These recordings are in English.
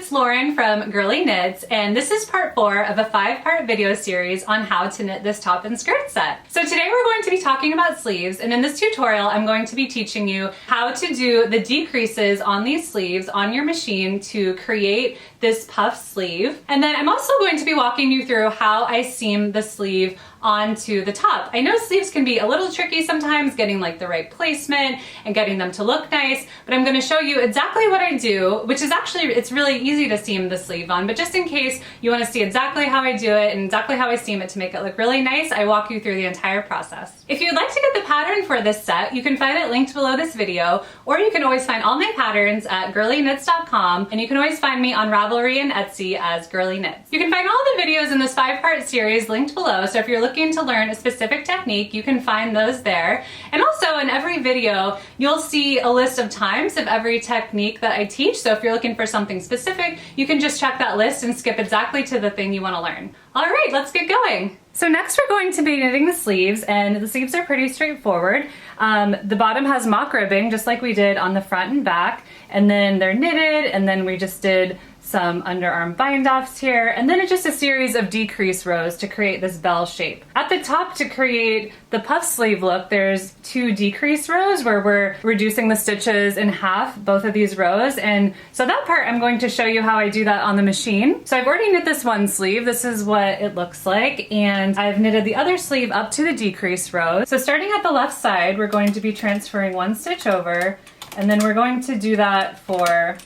it's Lauren from Girly Knits, and this is part 4 of a 5-part video series on how to knit this top and skirt set. So today we're going to be talking about sleeves, and in this tutorial I'm going to be teaching you how to do the decreases on these sleeves on your machine to create this puff sleeve. And then I'm also going to be walking you through how I seam the sleeve onto the top. I know sleeves can be a little tricky sometimes, getting like the right placement and getting them to look nice, but I'm going to show you exactly what I do, which is actually, it's really easy to seam the sleeve on, but just in case you want to see exactly how I do it and exactly how I seam it to make it look really nice, I walk you through the entire process. If you'd like to get the pattern for this set, you can find it linked below this video, or you can always find all my patterns at girlyknits.com, and you can always find me on Ravelry and Etsy as Girly Knits. You can find all the videos in this 5-part series linked below, so if you're looking to learn a specific technique, you can find those there. And also in every video, you'll see a list of times of every technique that I teach, so if you're looking for something specific, you can just check that list and skip exactly to the thing you want to learn. All right, let's get going. So next we're going to be knitting the sleeves, and the sleeves are pretty straightforward. The bottom has mock ribbing, just like we did on the front and back, and then they're knitted, and then we just did some underarm bind offs here, and then it's just a series of decrease rows to create this bell shape. At the top, to create the puff sleeve look, there's 2 decrease rows where we're reducing the stitches in half, both of these rows, and so that part I'm going to show you how I do that on the machine. So I've already knit this one sleeve, this is what it looks like, and I've knitted the other sleeve up to the decrease rows. So starting at the left side, we're going to be transferring 1 stitch over, and then we're going to do that for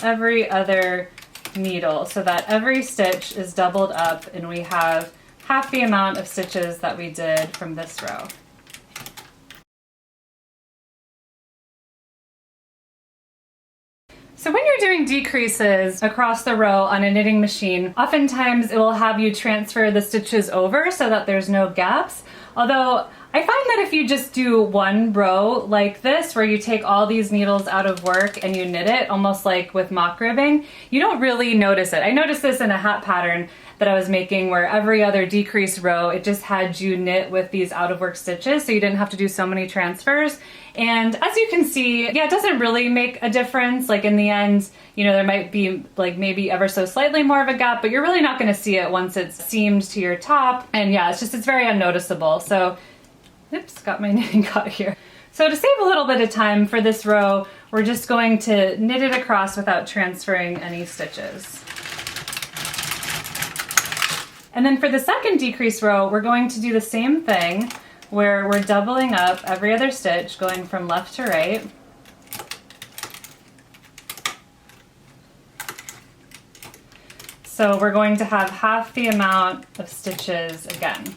every other needle so that every stitch is doubled up and we have half the amount of stitches that we did from this row. So when you're doing decreases across the row on a knitting machine, oftentimes it will have you transfer the stitches over so that there's no gaps. Although I find that if you just do one row like this, where you take all these needles out of work and you knit it, almost like with mock ribbing, you don't really notice it. I noticed this in a hat pattern that I was making where every other decrease row, it just had you knit with these out of work stitches, so you didn't have to do so many transfers. And as you can see, yeah, it doesn't really make a difference. Like in the end, you know, there might be like maybe ever so slightly more of a gap, but you're really not gonna see it once it's seamed to your top. And yeah, it's very unnoticeable. So, oops, got my knitting caught here. So to save a little bit of time for this row, we're just going to knit it across without transferring any stitches. And then for the second decrease row, we're going to do the same thing where we're doubling up every other stitch, going from left to right. So we're going to have half the amount of stitches again.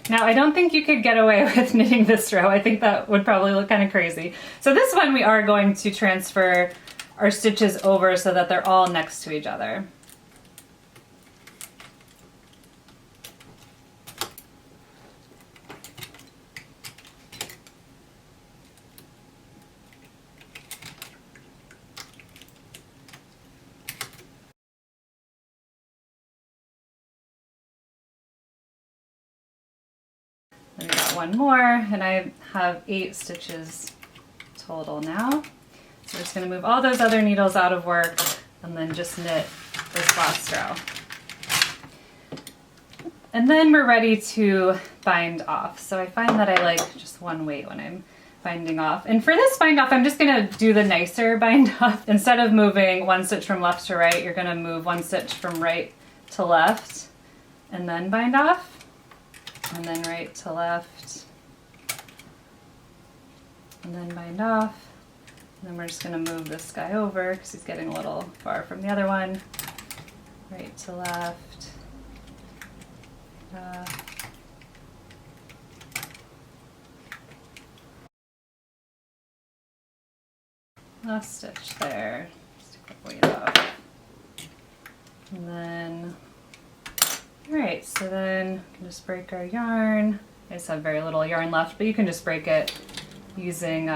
Now, I don't think you could get away with knitting this row. I think that would probably look kind of crazy. So this one we are going to transfer our stitches over so that they're all next to each other. We got one more, and I have 8 stitches total now. So we're just going to move all those other needles out of work and then just knit this last row. And then we're ready to bind off. So I find that I like just one weight when I'm binding off. And for this bind off, I'm just going to do the nicer bind off. Instead of moving 1 stitch from left to right, you're going to move 1 stitch from right to left and then bind off. And then right to left, and then bind off. And then we're just going to move this guy over because he's getting a little far from the other one. Right to left, last stitch there, just a quick weight off. And then alright, so then we can just break our yarn. I just have very little yarn left, but you can just break it using, you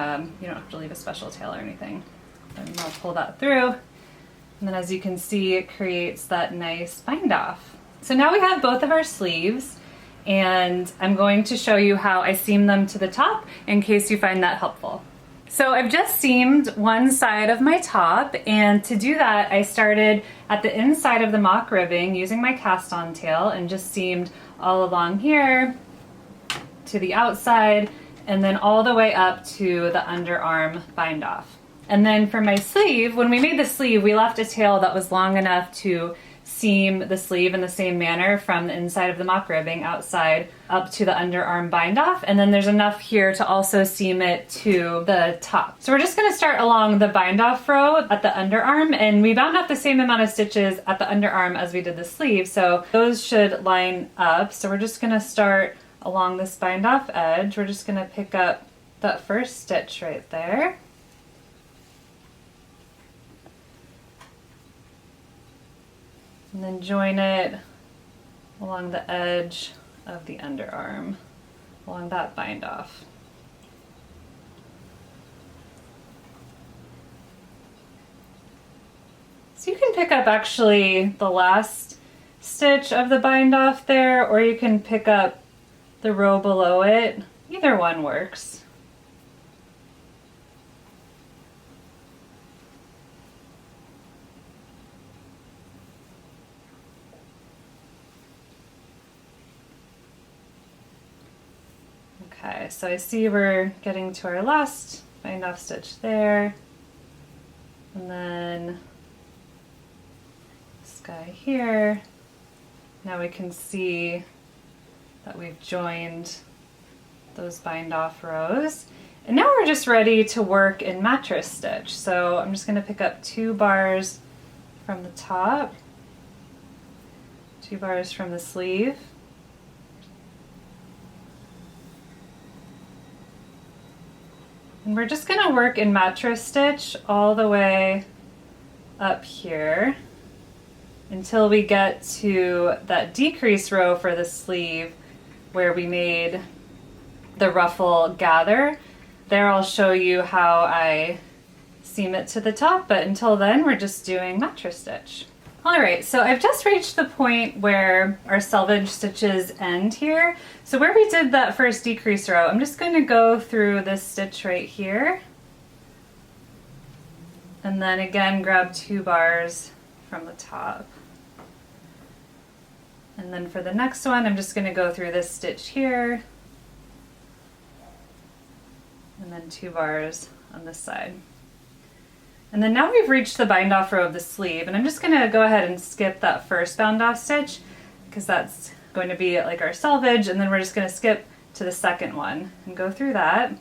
don't have to leave a special tail or anything. And I'll pull that through. And then as you can see, it creates that nice bind off. So now we have both of our sleeves, and I'm going to show you how I seam them to the top in case you find that helpful. So I've just seamed one side of my top, and to do that I started at the inside of the mock ribbing using my cast on tail and just seamed all along here to the outside and then all the way up to the underarm bind off. And then for my sleeve, when we made the sleeve, we left a tail that was long enough to seam the sleeve in the same manner from the inside of the mock ribbing outside up to the underarm bind off, and then there's enough here to also seam it to the top. So we're just going to start along the bind off row at the underarm, and we bound off the same amount of stitches at the underarm as we did the sleeve, so those should line up. So we're just going to start along this bind off edge. We're just going to pick up that first stitch right there. And then join it along the edge of the underarm, along that bind off. So you can pick up actually the last stitch of the bind off there, or you can pick up the row below it. Either one works. Okay, so I see we're getting to our last bind off stitch there, and then this guy here. Now we can see that we've joined those bind off rows, and now we're just ready to work in mattress stitch. So I'm just going to pick up 2 bars from the top, 2 bars from the sleeve. And we're just going to work in mattress stitch all the way up here until we get to that decrease row for the sleeve where we made the ruffle gather. There I'll show you how I seam it to the top, but until then we're just doing mattress stitch. Alright, so I've just reached the point where our selvage stitches end here. So where we did that first decrease row, I'm just going to go through this stitch right here. And then again grab 2 bars from the top. And then for the next one, I'm just going to go through this stitch here. And then 2 bars on this side. And then now we've reached the bind off row of the sleeve, and I'm just going to go ahead and skip that first bound off stitch because that's going to be like our selvage, and then we're just going to skip to the second one and go through that.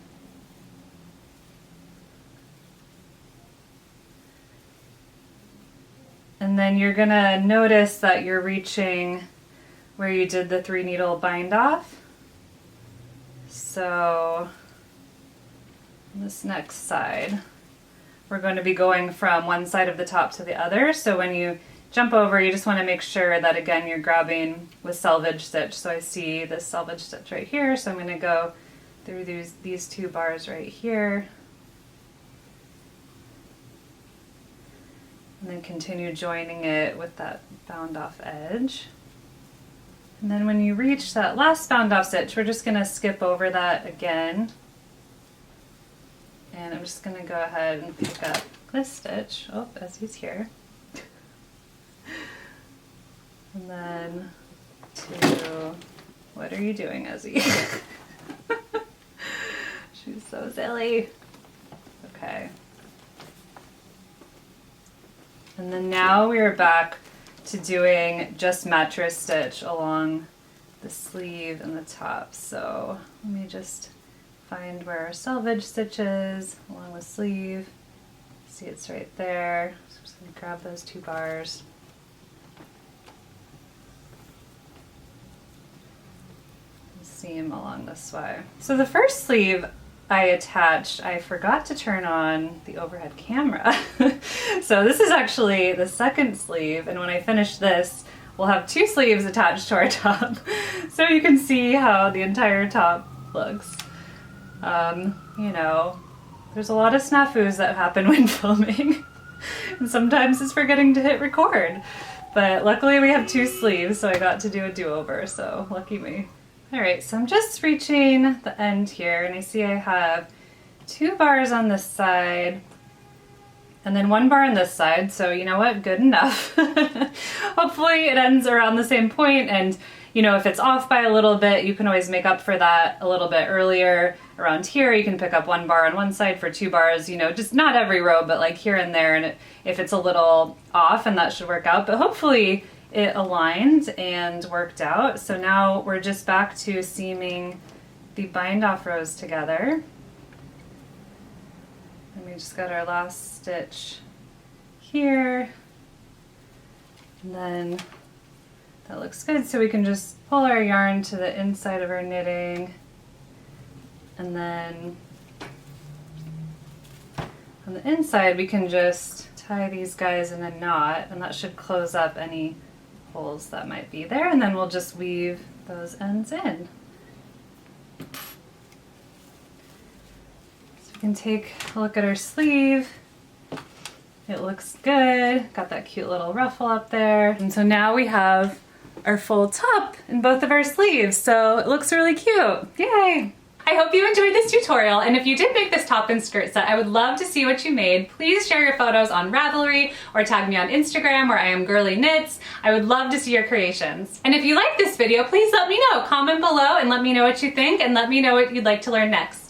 And then you're going to notice that you're reaching where you did the 3 needle bind off. So on this next side, we're going to be going from one side of the top to the other. So when you jump over, you just want to make sure that again you're grabbing with selvage stitch. So I see this selvage stitch right here, so I'm going to go through these 2 bars right here. And then continue joining it with that bound off edge. And then when you reach that last bound off stitch, we're just going to skip over that again. And I'm just going to go ahead and pick up this stitch, oh, as he's here. And then to, what are you doing, Ezzy? She's so silly. Okay. And then now we're back to doing just mattress stitch along the sleeve and the top. So let me just find where our selvage stitch is along the sleeve. See, it's right there. So I'm just going to grab those 2 bars. And seam along this way. So the first sleeve I attached, I forgot to turn on the overhead camera. So this is actually the second sleeve, and when I finish this, we'll have 2 sleeves attached to our top. So you can see how the entire top looks. You know, there's a lot of snafus that happen when filming, and sometimes it's forgetting to hit record. But luckily we have 2 sleeves, so I got to do a do-over, so lucky me. Alright, so I'm just reaching the end here, and I see I have 2 bars on this side and then 1 bar on this side. So you know what, good enough. Hopefully it ends around the same point, and you know, if it's off by a little bit, you can always make up for that a little bit earlier. Around here, you can pick up 1 bar on one side for 2 bars, you know, just not every row, but like here and there. And if it's a little off, and that should work out, but hopefully it aligned and worked out. So now we're just back to seaming the bind off rows together. And we just got our last stitch here. And then that looks good, so we can just pull our yarn to the inside of our knitting, and then on the inside we can just tie these guys in a knot, and that should close up any holes that might be there, and then we'll just weave those ends in. So we can take a look at our sleeve. It looks good, got that cute little ruffle up there, and so now we have our full top in both of our sleeves, so it looks really cute. Yay! I hope you enjoyed this tutorial, and if you did make this top and skirt set, I would love to see what you made. Please share your photos on Ravelry or tag me on Instagram where I am Girly Knits. I would love to see your creations. And if you like this video, please let me know. Comment below and let me know what you think, and let me know what you'd like to learn next.